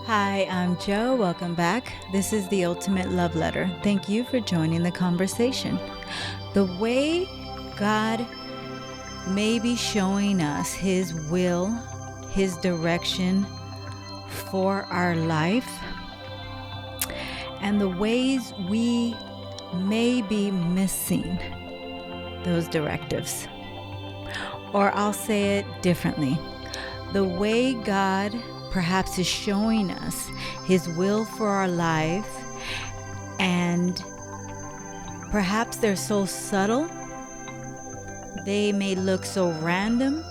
Hi, I'm Joe. Welcome back. This is the Ultimate Love Letter. Thank you for joining the conversation. The way God may be showing us His will, His direction for our life, and the ways we may be missing those directives. Or I'll say it differently. The way God perhaps is showing us His will for our life, and perhaps they're so subtle, they may look so random,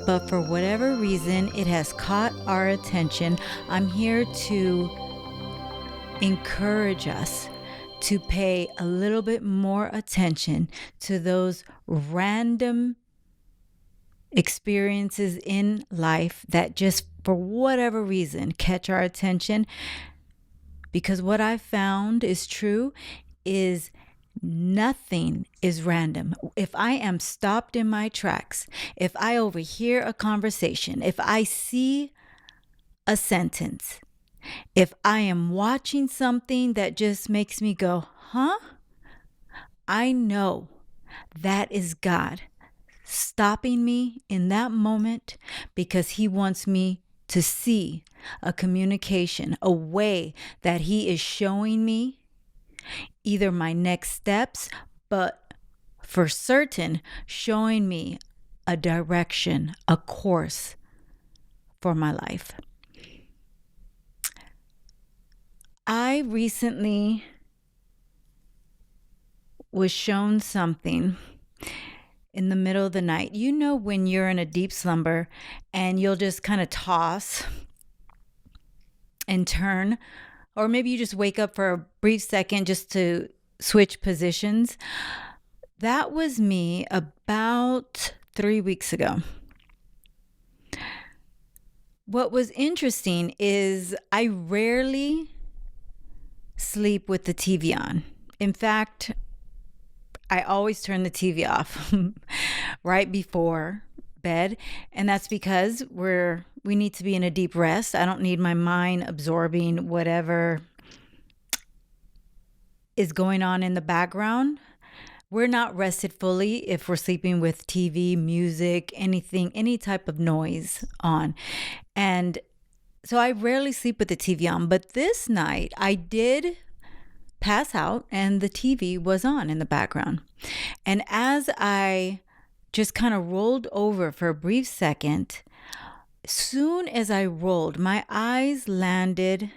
but for whatever reason, it has caught our attention. I'm here to encourage us to pay a little bit more attention to those random experiences in life that just for whatever reason catch our attention, because what I found is true is nothing is random. If I am stopped in my tracks, if I overhear a conversation, if I see a sentence, if I am watching something that just makes me go, huh? I know that is God stopping me in that moment because He wants me to see a communication, a way that He is showing me either my next steps, but for certain, showing me a direction, a course for my life. I recently was shown something in the middle of the night. You know, when you're in a deep slumber and you'll just kind of toss and turn, or maybe you just wake up for a brief second just to switch positions. That was me about 3 weeks ago. What was interesting is I rarely sleep with the TV on. In fact, I always turn the TV off right before bed, and that's because we need to be in a deep rest. I don't need my mind absorbing whatever is going on in the background. We're not rested fully if we're sleeping with TV, music, anything, any type of noise on. And so I rarely sleep with the TV on, but this night I did pass out and the TV was on in the background. And as I just kind of rolled over for a brief second, soon as I rolled, my eyes landed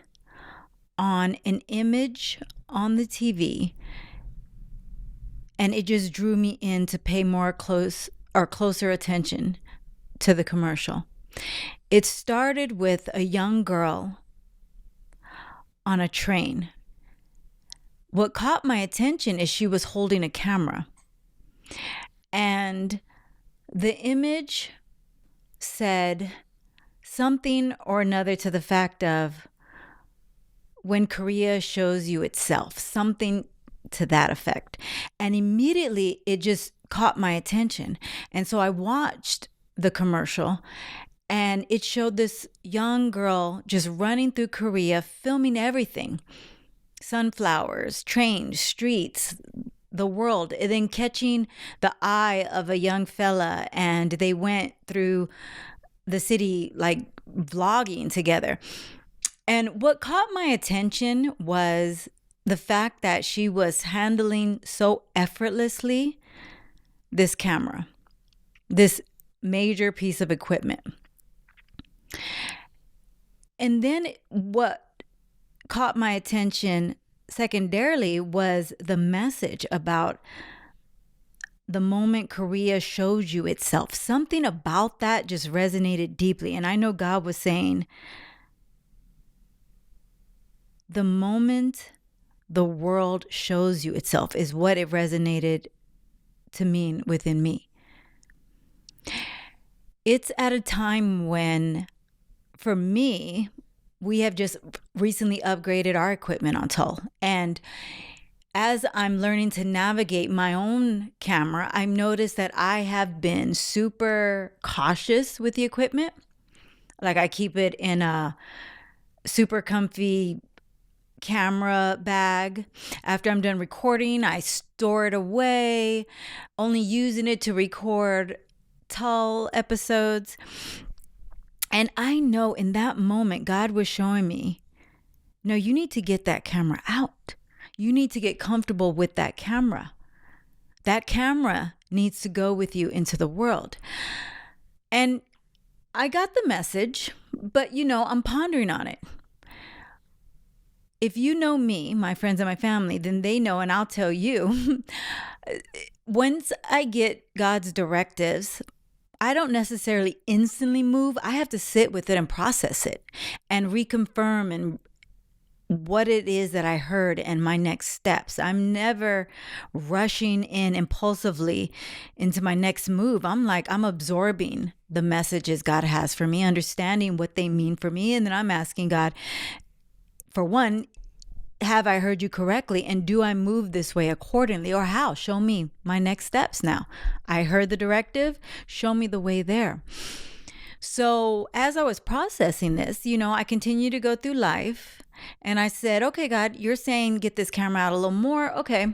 on an image on the TV, and it just drew me in to pay closer attention to the commercial. It started with a young girl on a train. What caught my attention is she was holding a camera, and the image said something or another to the fact of when Korea shows you itself, something to that effect. And immediately it just caught my attention. And so I watched the commercial, and it showed this young girl just running through Korea, filming everything. Sunflowers, trains, streets, the world, and then catching the eye of a young fella, and they went through the city like vlogging together. And what caught my attention was the fact that she was handling so effortlessly this camera, this major piece of equipment. And then what caught my attention secondarily was the message about the moment Korea shows you itself. Something about that just resonated deeply. And I know God was saying, the moment the world shows you itself is what it resonated to mean within me. It's at a time when, for me, we have just recently upgraded our equipment on Tull. And as I'm learning to navigate my own camera, I've noticed that I have been super cautious with the equipment. Like I keep it in a super comfy camera bag. After I'm done recording, I store it away, only using it to record tall episodes. And I know in that moment, God was showing me, no, you need to get that camera out. You need to get comfortable with that camera. That camera needs to go with you into the world. And I got the message, but I'm pondering on it. If you know me, my friends and my family, then they know, and I'll tell you, once I get God's directives, I don't necessarily instantly move. I have to sit with it and process it and reconfirm and what it is that I heard and my next steps. I'm never rushing in impulsively into my next move. I'm absorbing the messages God has for me, understanding what they mean for me. And then I'm asking God, for one, have I heard you correctly? And do I move this way accordingly, or how? Show me my next steps now. I heard the directive. Show me the way there. So as I was processing this, I continue to go through life, and I said, okay, God, you're saying get this camera out a little more. Okay,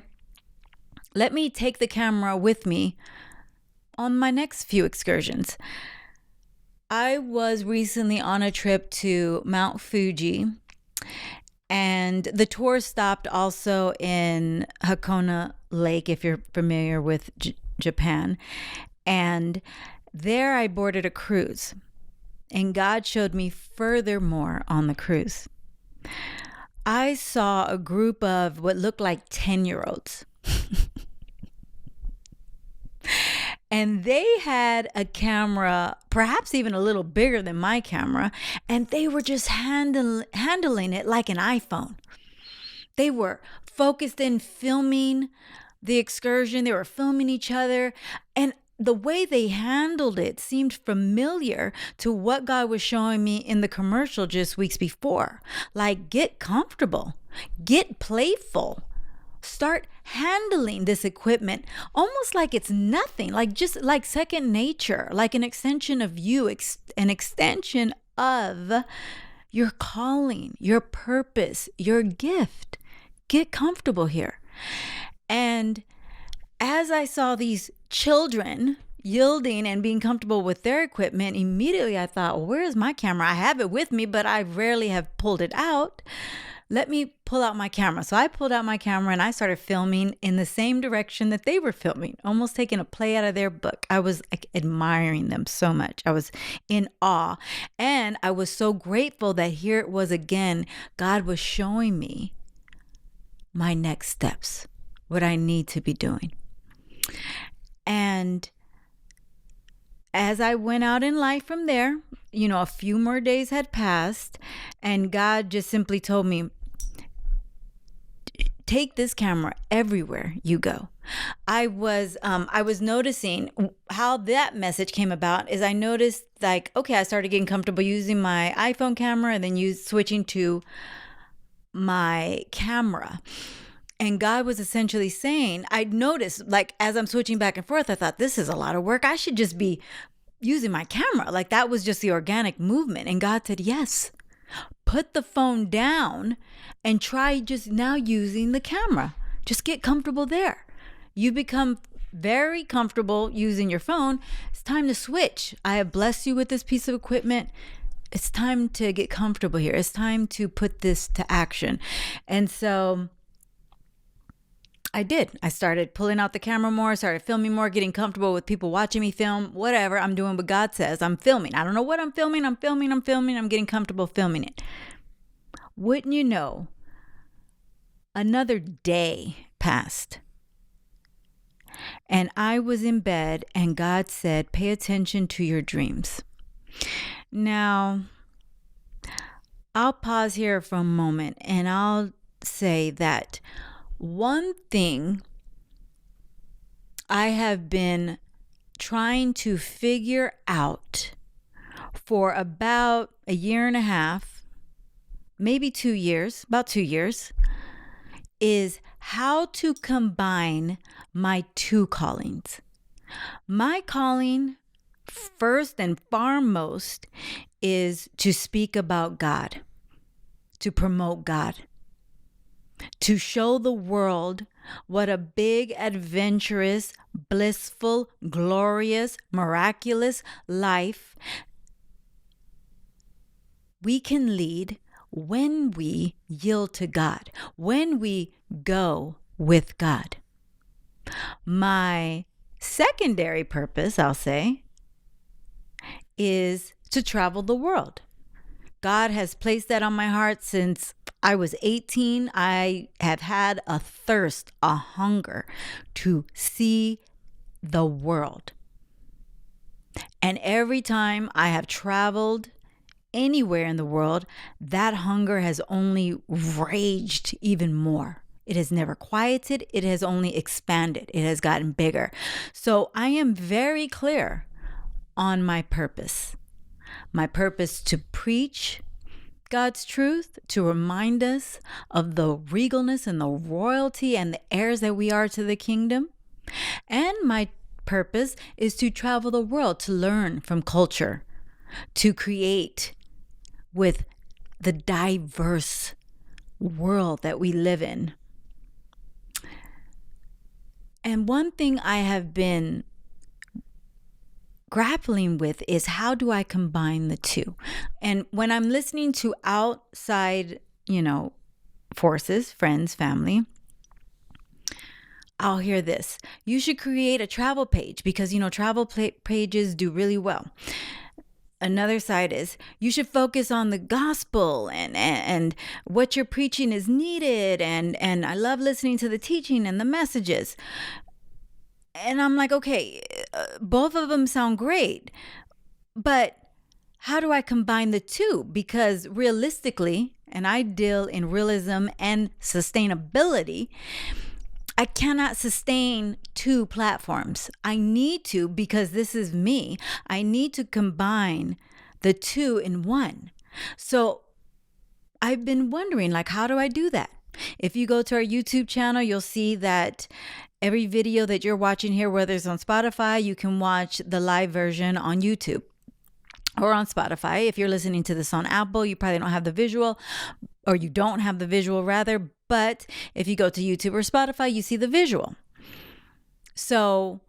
let me take the camera with me on my next few excursions. I was recently on a trip to Mount Fuji, and the tour stopped also in Hakone Lake, if you're familiar with Japan. And there I boarded a cruise, and God showed me furthermore on the cruise. I saw a group of what looked like 10-year-olds. And they had a camera, perhaps even a little bigger than my camera, and they were just handling it like an iPhone. They were focused in filming the excursion. They were filming each other. And the way they handled it seemed familiar to what God was showing me in the commercial just weeks before. Like, get comfortable, get playful. Start handling this equipment almost like it's nothing, like just like second nature, like an extension of you, an extension of your calling, your purpose, your gift. Get comfortable here. And as I saw these children yielding and being comfortable with their equipment, immediately I thought, well, where is my camera? I have it with me, but I rarely have pulled it out. Let me pull out my camera. So I pulled out my camera and I started filming in the same direction that they were filming, almost taking a play out of their book. I was admiring them so much. I was in awe. And I was so grateful that here it was again, God was showing me my next steps, what I need to be doing. And as I went out in life from there, a few more days had passed, and God just simply told me, take this camera everywhere you go. I was noticing how that message came about is I noticed I started getting comfortable using my iPhone camera and then switching to my camera. And God was essentially saying, I noticed as I'm switching back and forth, I thought, this is a lot of work. I should just be using my camera. That was just the organic movement. And God said, yes, put the phone down and try just now using the camera. Just get comfortable there. You become very comfortable using your phone. It's time to switch. I have blessed you with this piece of equipment. It's time to get comfortable here. It's time to put this to action. And so I did. I started pulling out the camera more, started filming more, getting comfortable with people watching me film, whatever. I'm doing what God says. I'm filming. I don't know what I'm filming. I'm getting comfortable filming it. Wouldn't you know, another day passed. And I was in bed and God said, pay attention to your dreams. Now, I'll pause here for a moment and I'll say that one thing I have been trying to figure out for about a year and a half, maybe 2 years, about 2 years, is how to combine my two callings. My calling, first and foremost, is to speak about God. to promote God, to show the world what a big, adventurous, blissful, glorious, miraculous life we can lead when we yield to God, when we go with God. My secondary purpose, I'll say, is to travel the world. God has placed that on my heart since I was 18. I have had a thirst, a hunger to see the world. And every time I have traveled anywhere in the world, that hunger has only raged even more. It has never quieted. It has only expanded. It has gotten bigger. So I am very clear on my purpose. My purpose to preach God's truth, to remind us of the regalness and the royalty and the heirs that we are to the kingdom. And my purpose is to travel the world, to learn from culture, to create with the diverse world that we live in. And one thing I have been grappling with is, how do I combine the two? And when I'm listening to outside, forces, friends, family, I'll hear this: you should create a travel page because, travel pages do really well. Another side is, you should focus on the gospel and what you're preaching is needed. And I love listening to the teaching and the messages. And I'm like, okay, both of them sound great, but how do I combine the two? Because realistically, and I deal in realism and sustainability, I cannot sustain two platforms. I need to, because this is me, I need to combine the two in one. So I've been wondering, how do I do that? If you go to our YouTube channel, you'll see that every video that you're watching here, whether it's on Spotify, you can watch the live version on YouTube or on Spotify. If you're listening to this on Apple, you probably don't have the visual, or you don't have the visual rather. But if you go to YouTube or Spotify, you see the visual. So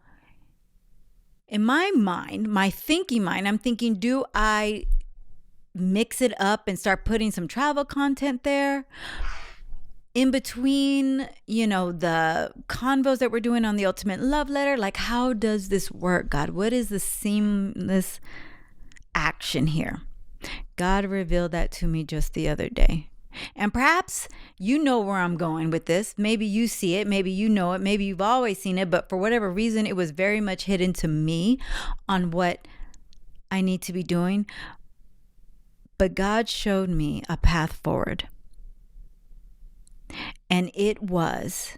in my mind, my thinking mind, I'm thinking, do I mix it up and start putting some travel content there? In between, the convos that we're doing on the Ultimate Love Letter, how does this work, God? What is the seamless action here? God revealed that to me just the other day. And perhaps you know where I'm going with this. Maybe you see it. Maybe you know it. Maybe you've always seen it. But for whatever reason, it was very much hidden to me on what I need to be doing. But God showed me a path forward. And it was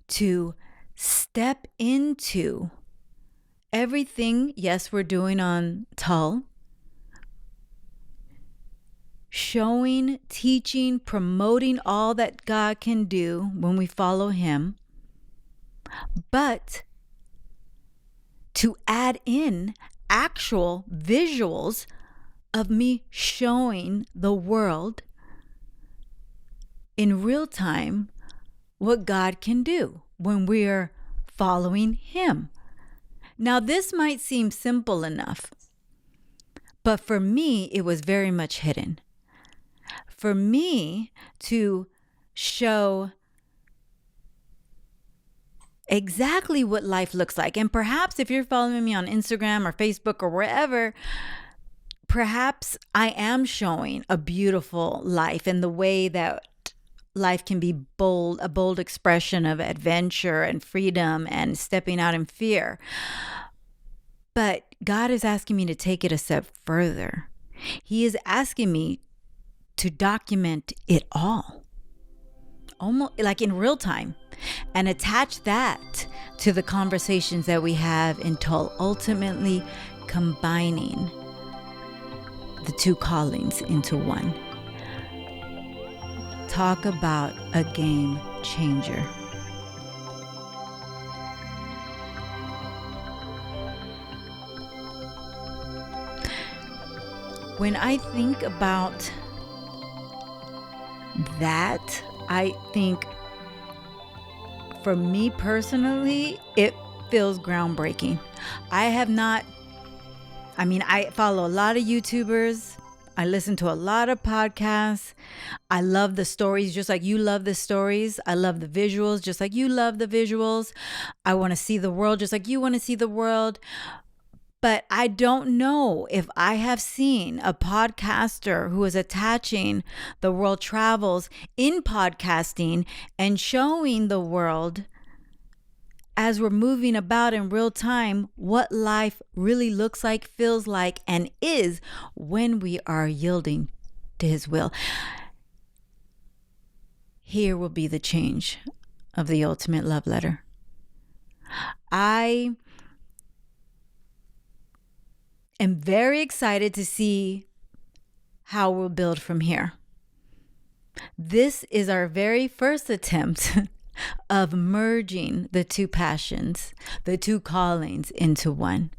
to step into everything, yes, we're doing on Tull, showing, teaching, promoting all that God can do when we follow Him, but to add in actual visuals of me showing the world in real time what God can do when we're following Him. Now, this might seem simple enough, but for me, it was very much hidden. For me to show exactly what life looks like. And perhaps if you're following me on Instagram or Facebook or wherever, perhaps I am showing a beautiful life in the way that life can be bold, a bold expression of adventure and freedom and stepping out in fear. But God is asking me to take it a step further. He is asking me to document it all, almost like in real time, and attach that to the conversations that we have in Tull, ultimately combining the two callings into one. Talk about a game changer. When I think about That, I think, for me personally, it feels groundbreaking. I follow a lot of YouTubers. I listen to a lot of podcasts. I love the stories just like you love the stories. I love the visuals just like you love the visuals. I want to see the world just like you want to see the world. But I don't know if I have seen a podcaster who is attaching the world travels in podcasting and showing the world as we're moving about in real time what life really looks like, feels like, and is when we are yielding to His will. Here will be the change of the ultimate love letter. I am very excited to see how we'll build from here. This is our very first attempt of merging the two passions, the two callings into one.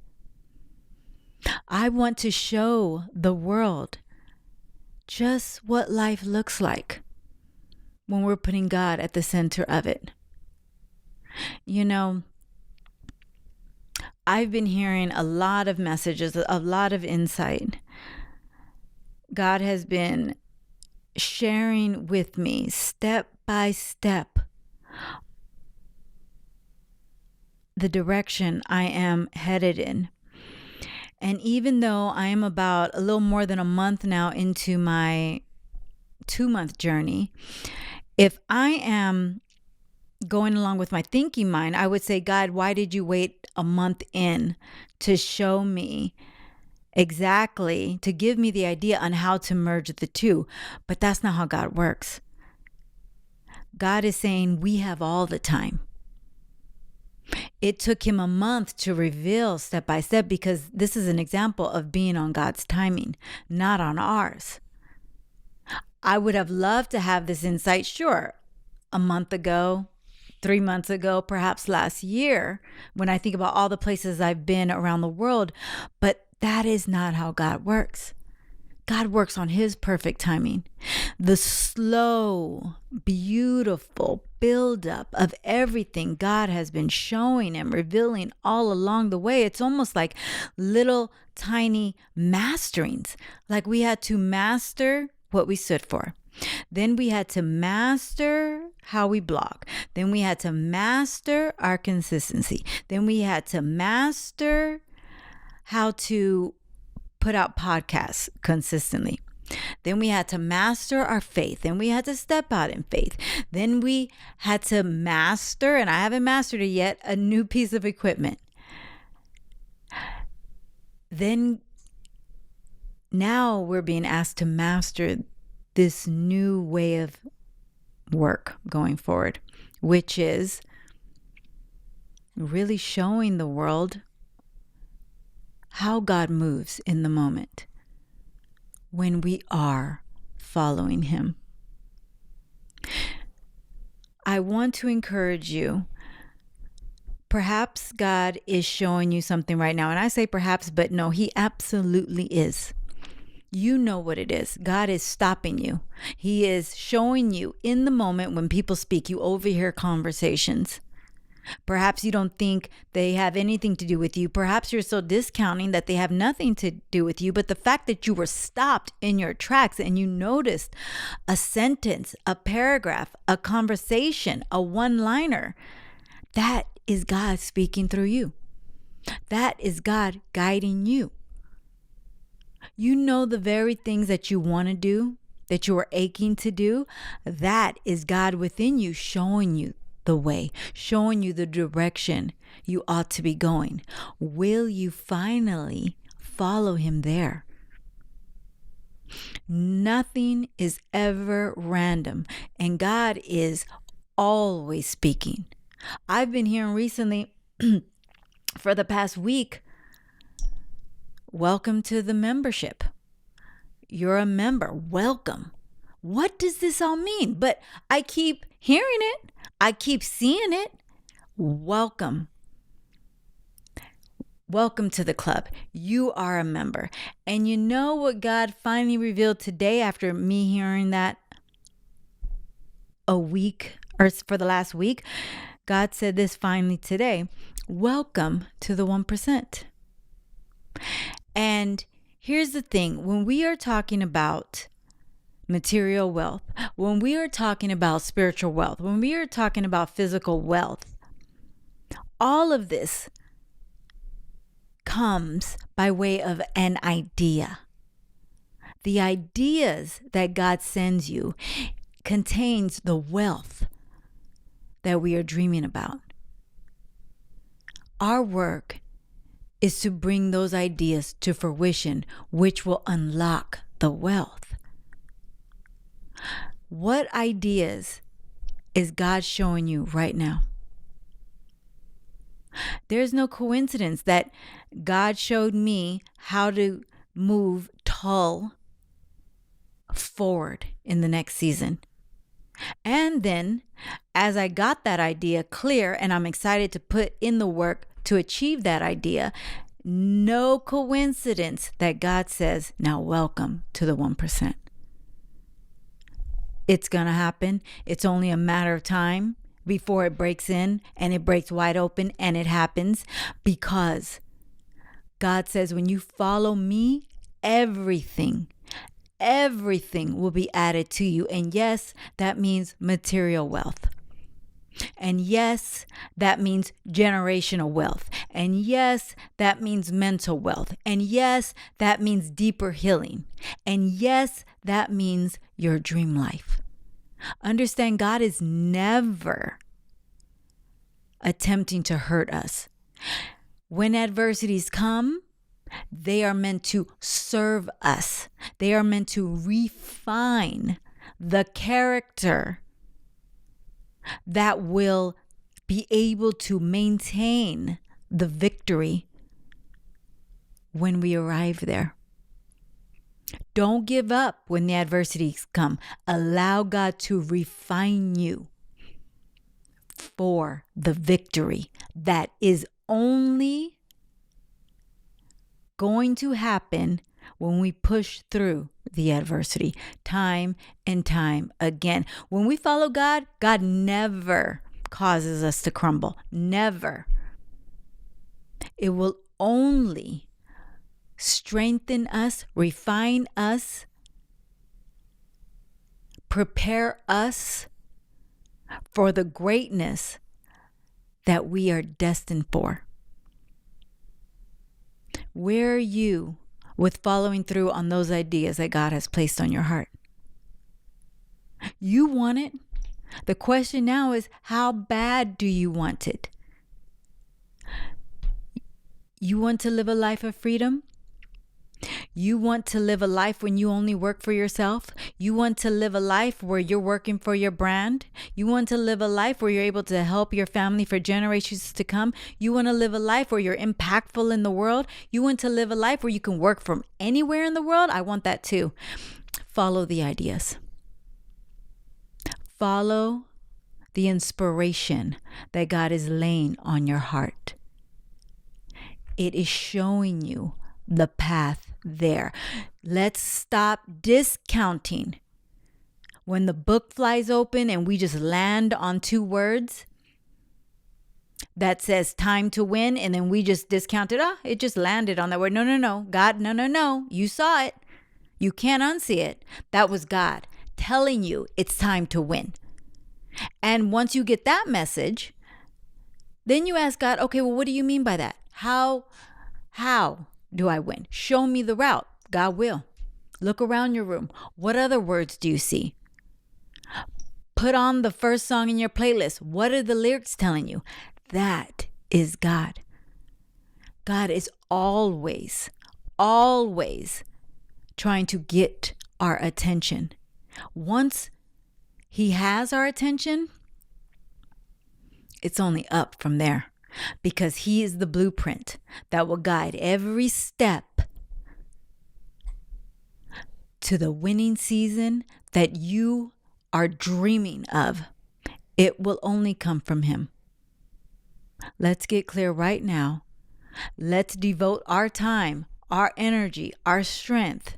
I want to show the world just what life looks like when we're putting God at the center of it. You know, I've been hearing a lot of messages, a lot of insight. God has been sharing with me step by step the direction I am headed in. And even though I am about a little more than a month now into my 2-month journey, if I am going along with my thinking mind, I would say, God, why did you wait a month in to show me exactly, to give me the idea on how to merge the two? But that's not how God works. God is saying we have all the time. It took Him a month to reveal step by step because this is an example of being on God's timing, not on ours. I would have loved to have this insight, sure, a month ago, 3 months ago, perhaps last year, when I think about all the places I've been around the world, but that is not how God works. God works on His perfect timing. The slow, beautiful buildup of everything God has been showing and revealing all along the way. It's almost like little tiny masterings. Like we had to master what we stood for. Then we had to master how we block. Then we had to master our consistency. Then we had to master how to put out podcasts consistently. Then we had to master our faith. Then we had to step out in faith. Then we had to master, and I haven't mastered it yet, a new piece of equipment. Then now we're being asked to master this new way of work going forward, which is really showing the world how God moves in the moment when we are following Him. I want to encourage you. Perhaps God is showing you something right now. And I say perhaps, but no, He absolutely is. You know what it is. God is stopping you. He is showing you in the moment when people speak. You overhear conversations. Perhaps you don't think they have anything to do with you. Perhaps you're so discounting that they have nothing to do with you. But the fact that you were stopped in your tracks and you noticed a sentence, a paragraph, a conversation, a one-liner, that is God speaking through you. That is God guiding you. You know the very things that you want to do, that you are aching to do, that is God within you showing you the way, showing you the direction you ought to be going. Will you finally follow Him there? Nothing is ever random, and God is always speaking. I've been hearing recently for the past week, welcome to the membership. You're a member. Welcome. What does this all mean? But I keep hearing it. I keep seeing it. Welcome. Welcome to the club. You are a member. And you know what God finally revealed today after me hearing that? a week or for the last week, God said this finally today: welcome to the 1%. And here's the thing: when we are talking about material wealth, when we are talking about spiritual wealth, when we are talking about physical wealth, all of this comes by way of an idea. The ideas that God sends you contains the wealth that we are dreaming about. Our work is to bring those ideas to fruition, which will unlock the wealth. What ideas is God showing you right now? There's no coincidence that God showed me how to move Tull forward in the next season. And then, as I got that idea clear and I'm excited to put in the work to achieve that idea, no coincidence that God says, now welcome to the 1%. It's going to happen. It's only a matter of time before it breaks in, and it breaks wide open, and it happens because God says, when you follow me, everything will be added to you. And yes, that means material wealth. And yes, that means generational wealth. And yes, that means mental wealth. And yes, that means deeper healing. And yes, that means your dream life. Understand, God is never attempting to hurt us. When adversities come, they are meant to serve us. They are meant to refine the character that will be able to maintain the victory when we arrive there. Don't give up when the adversities come. Allow God to refine you for the victory that is only going to happen when we push through the adversity time and time again. When we follow God, God never causes us to crumble. Never. It will only strengthen us, refine us, prepare us for the greatness that we are destined for. Where are you with following through on those ideas that God has placed on your heart? You want it. The question now is, how bad do you want it? You want to live a life of freedom? You want to live a life when you only work for yourself? You want to live a life where you're working for your brand? You want to live a life where you're able to help your family for generations to come? You want to live a life where you're impactful in the world? You want to live a life where you can work from anywhere in the world? I want that too. Follow the ideas. Follow the inspiration that God is laying on your heart. It is showing you the path there. Let's stop discounting when the book flies open and we just land on 2 words that says time to win, and then we just discount it. It just landed on that word. No. God, no. You saw it. You can't unsee it. That was God telling you it's time to win. And once you get that message, then you ask God, okay, well, what do you mean by that? How do I win? Show me the route. God will. Look around your room. What other words do you see? Put on the first song in your playlist. What are the lyrics telling you? That is God. God is always trying to get our attention. Once He has our attention, it's only up from there, because He is the blueprint that will guide every step to the winning season that you are dreaming of. It will only come from Him. Let's get clear right now. Let's devote our time, our energy, our strength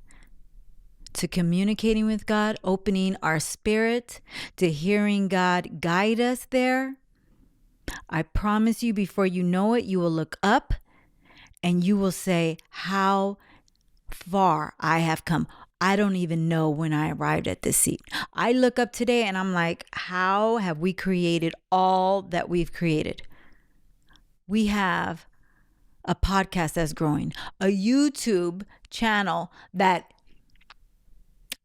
to communicating with God, opening our spirit to hearing God guide us there, I promise you, before you know it, you will look up and you will say, how far I have come. I don't even know when I arrived at this seat. I look up today and I'm like, how have we created all that we've created? We have a podcast that's growing, a YouTube channel that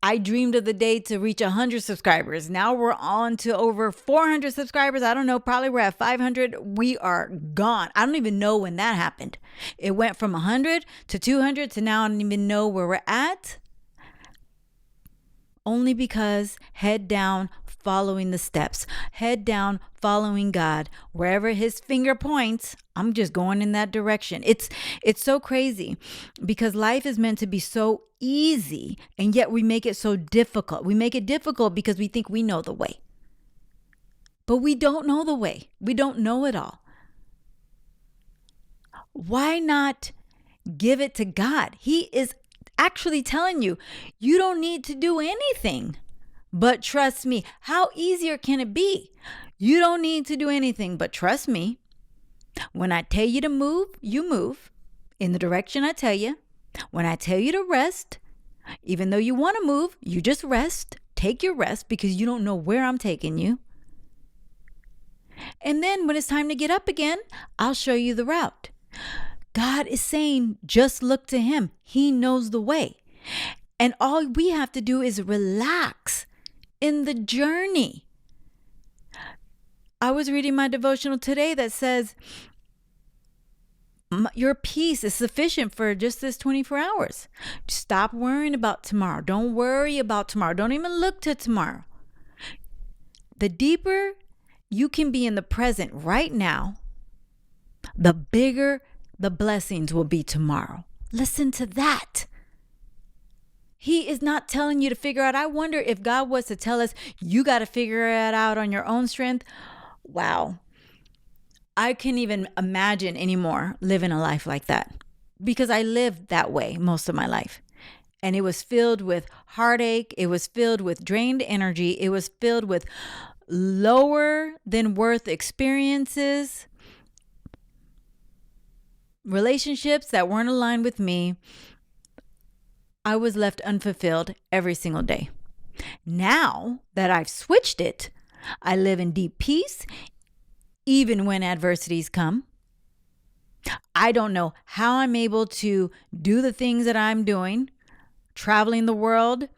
I dreamed of the day to reach 100 subscribers. Now we're on to over 400 subscribers. I don't know, probably we're at 500. We are gone. I don't even know when that happened. It went from 100 to 200 to now I don't even know where we're at. Only because head down, following the steps, head down, following God, wherever his finger points, I'm just going in that direction. It's so crazy because life is meant to be so easy and yet we make it so difficult. We make it difficult because we think we know the way. But we don't know the way. We don't know it all. Why not give it to God? He is actually telling you, you don't need to do anything but trust me. How easier can it be? You don't need to do anything but trust me. When I tell you to move, you move in the direction I tell you. When I tell you to rest, even though you want to move, you just rest. Take your rest because you don't know where I'm taking you. And then when it's time to get up again, I'll show you the route. God is saying, just look to him. He knows the way. And all we have to do is relax in the journey. I was reading my devotional today that says, your peace is sufficient for just this 24 hours. Stop worrying about tomorrow. Don't worry about tomorrow. Don't even look to tomorrow. The deeper you can be in the present right now, the bigger the blessings will be tomorrow. Listen to that. He is not telling you to figure out. I wonder if God was to tell us, you got to figure it out on your own strength. Wow. I can't even imagine anymore living a life like that because I lived that way most of my life. And it was filled with heartache. It was filled with drained energy. It was filled with lower than worth experiences, relationships that weren't aligned with me. I was left unfulfilled every single day. Now that I've switched it, I live in deep peace, even when adversities come. I don't know how I'm able to do the things that I'm doing, traveling the world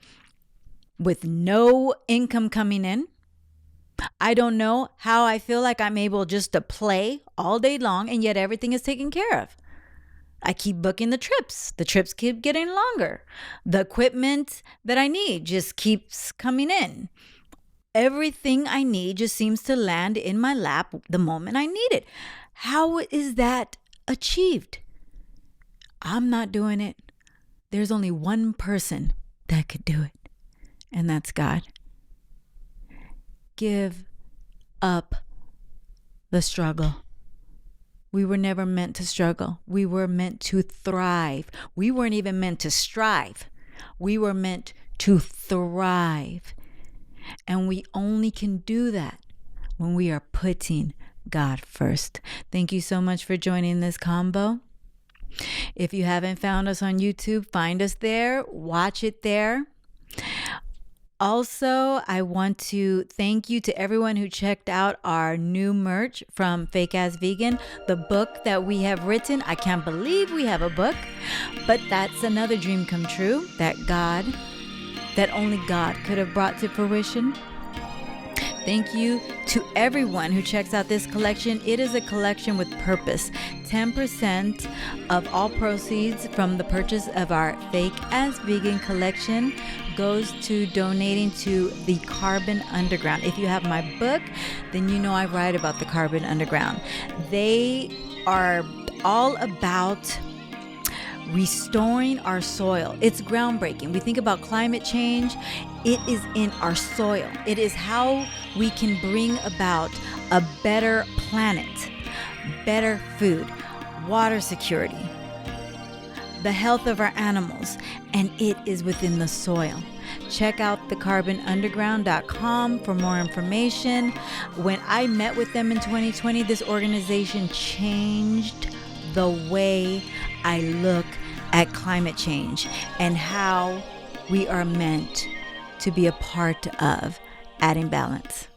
with no income coming in. I don't know how I feel like I'm able just to play all day long and yet everything is taken care of. I keep booking the trips. The trips keep getting longer. The equipment that I need just keeps coming in. Everything I need just seems to land in my lap the moment I need it. How is that achieved? I'm not doing it. There's only one person that could do it, and that's God. Give up the struggle. We were never meant to struggle. We were meant to thrive. We weren't even meant to strive. We were meant to thrive. And we only can do that when we are putting God first. Thank you so much for joining this combo. If you haven't found us on YouTube, find us there. Watch it there. Also, I want to thank you to everyone who checked out our new merch from Fake Ass Vegan, the book that we have written. I can't believe we have a book, but that's another dream come true that only God could have brought to fruition. Thank you to everyone who checks out this collection. It is a collection with purpose. 10% of all proceeds from the purchase of our Fake Ass Vegan collection goes to donating to the Carbon Underground. If you have my book, then you know I write about the Carbon Underground. They are all about restoring our soil. It's groundbreaking. We think about climate change. It is in our soil. It is how we can bring about a better planet, better food, water security, the health of our animals, and it is within the soil. Check out thecarbonunderground.com for more information. When I met with them in 2020, this organization changed the way I look at climate change and how we are meant to be a part of adding balance.